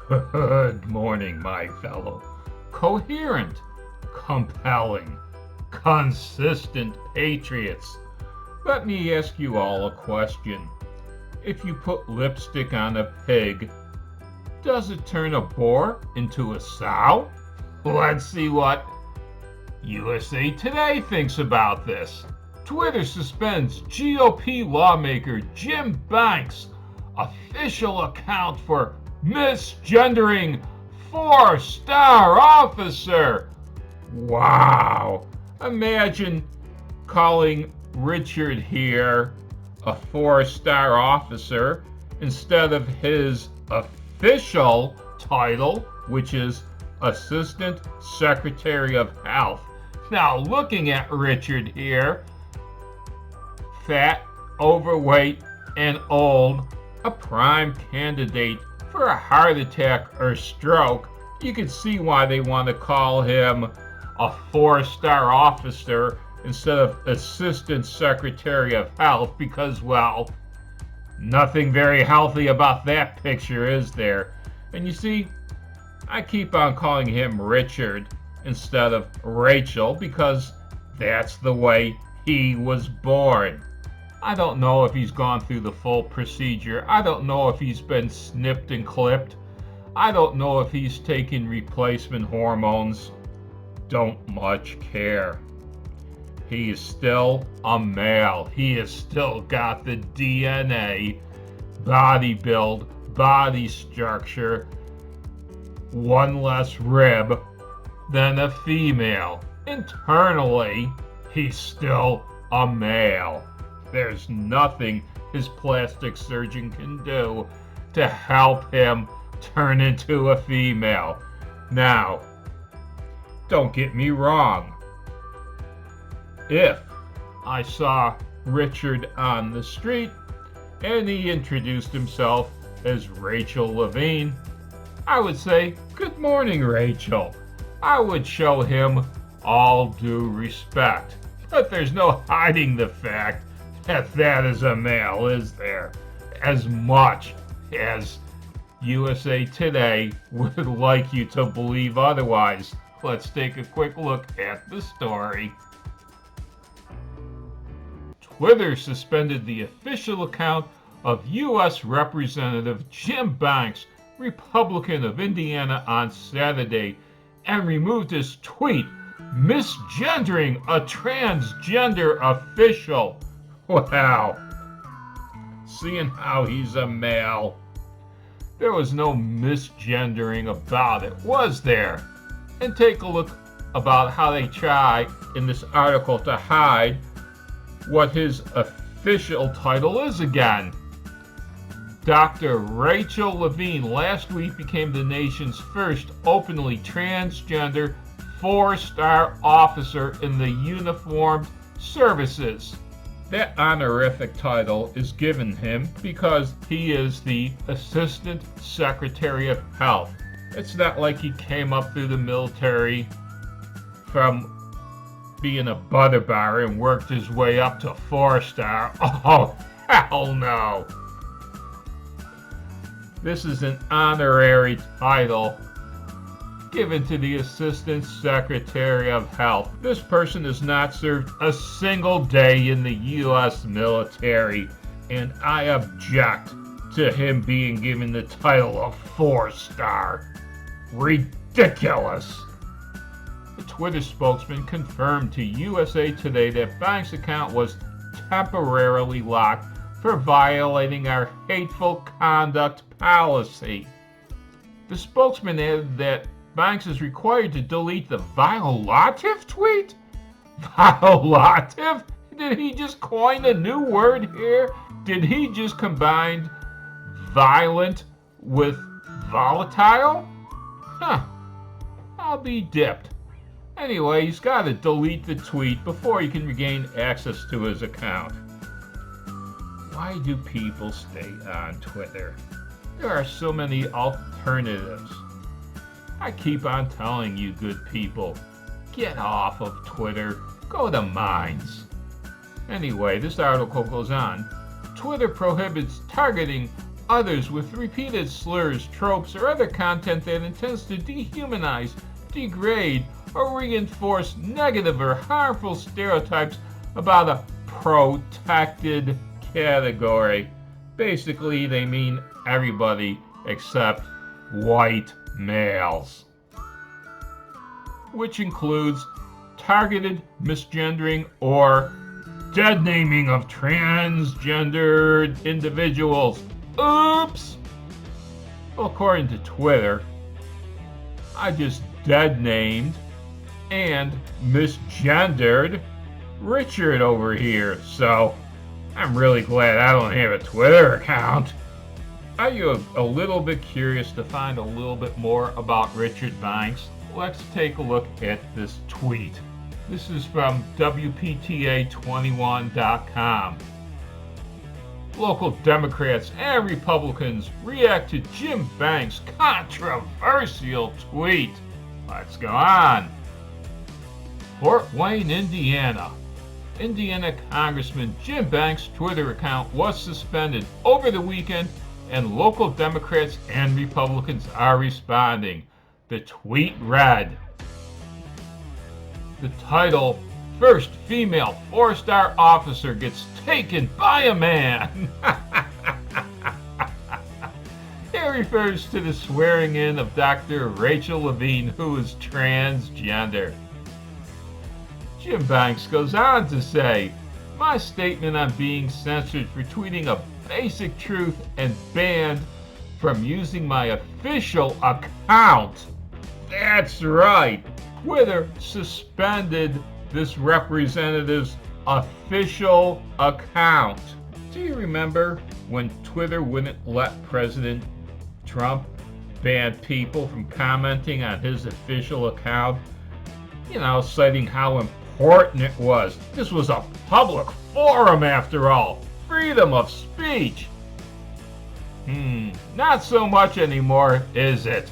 Good morning, my fellow. Coherent, compelling, consistent patriots. Let me ask you all a question. If you put lipstick on a pig, does it turn a boar into a sow? Let's see what USA Today thinks about this. Twitter suspends GOP lawmaker Jim Banks' official account for misgendering four-star officer. Wow. Imagine calling Richard here a four-star officer instead of his official title, which is Assistant Secretary of Health. Now, looking at Richard here, fat, overweight, and old, a prime candidate for a heart attack or stroke, you can see why they want to call him a four-star officer instead of Assistant Secretary of Health because, well, nothing very healthy about that picture, is there? And you see, I keep on calling him Richard instead of Rachel because that's the way he was born. I don't know if he's gone through the full procedure. I don't know if he's been snipped and clipped. I don't know if he's taken replacement hormones. Don't much care. He is still a male. He has still got the DNA, body build, body structure, one less rib than a female. Internally, he's still a male. There's nothing his plastic surgeon can do to help him turn into a female. Now, don't get me wrong. If I saw Richard on the street and he introduced himself as Rachel Levine, I would say, "Good morning, Rachel." I would show him all due respect. But there's no hiding the fact that is a male, is there? As much as USA Today would like you to believe otherwise. Let's take a quick look at the story. Twitter suspended the official account of U.S. Representative Jim Banks, Republican of Indiana, on Saturday and removed his tweet misgendering a transgender official. Wow. Seeing how he's a male, there was no misgendering about it, was there? And take a look about how they try in this article to hide what his official title is again. Dr. Rachel Levine last week became the nation's first openly transgender four-star officer in the uniformed services. That honorific title is given him because he is the Assistant Secretary of Health. It's not like he came up through the military from being a butter bar and worked his way up to four-star. Oh, hell no. This is an honorary title given to the Assistant Secretary of Health. This person has not served a single day in the U.S. military, and I object to him being given the title of four-star. Ridiculous! The Twitter spokesman confirmed to USA Today that Banks' account was temporarily locked for violating our hateful conduct policy. The spokesman added that Banks is required to delete the violative tweet? Violative? Did he just coin a new word here? Did he just combine violent with volatile? Huh. I'll be dipped. Anyway, he's got to delete the tweet before he can regain access to his account. Why do people stay on Twitter? There are so many alternatives. I keep on telling you, good people, get off of Twitter. Go to Minds. Anyway, this article goes on. Twitter prohibits targeting others with repeated slurs, tropes, or other content that intends to dehumanize, degrade, or reinforce negative or harmful stereotypes about a protected category. Basically, they mean everybody except white males, which includes targeted misgendering or dead naming of transgendered individuals. Oops! Well, according to Twitter, I just dead named and misgendered Richard over here, so I'm really glad I don't have a Twitter account. Are you a little bit curious to find a little bit more about Richard Banks? Let's take a look at this tweet. This is from WPTA21.com. Local Democrats and Republicans react to Jim Banks' controversial tweet. Let's go on. Fort Wayne, Indiana. Indiana Congressman Jim Banks' Twitter account was suspended over the weekend, and local Democrats and Republicans are responding. The tweet read, the title, First Female 4-Star Officer Gets Taken by a Man. It refers to the swearing in of Dr. Rachel Levine, who is transgender. Jim Banks goes on to say, my statement on being censored for tweeting a basic truth and banned from using my official account. That's right. Twitter suspended this representative's official account. Do you remember when Twitter wouldn't let President Trump ban people from commenting on his official account? You know, citing how important it was. This was a public forum after all. Freedom of speech. Not so much anymore, is it?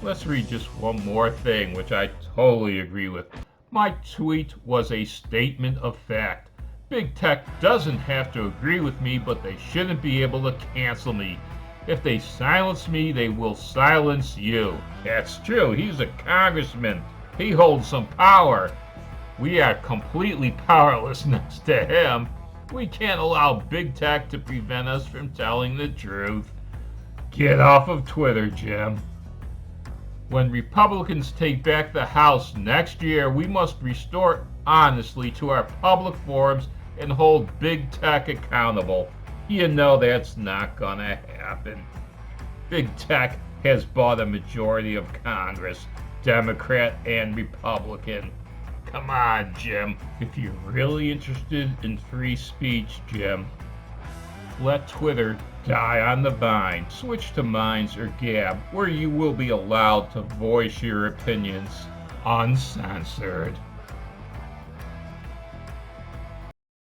Let's read just one more thing, which I totally agree with. My tweet was a statement of fact. Big Tech doesn't have to agree with me, but they shouldn't be able to cancel me. If they silence me, they will silence you. That's true. He's a congressman. He holds some power. We are completely powerless next to him. We can't allow Big Tech to prevent us from telling the truth. Get off of Twitter, Jim. When Republicans take back the House next year, we must restore honesty to our public forums and hold Big Tech accountable. You know that's not gonna happen. Big Tech has bought a majority of Congress, Democrat and Republican. Come on, Jim. If you're really interested in free speech, Jim, let Twitter die on the vine. Switch to Minds or Gab, where you will be allowed to voice your opinions uncensored.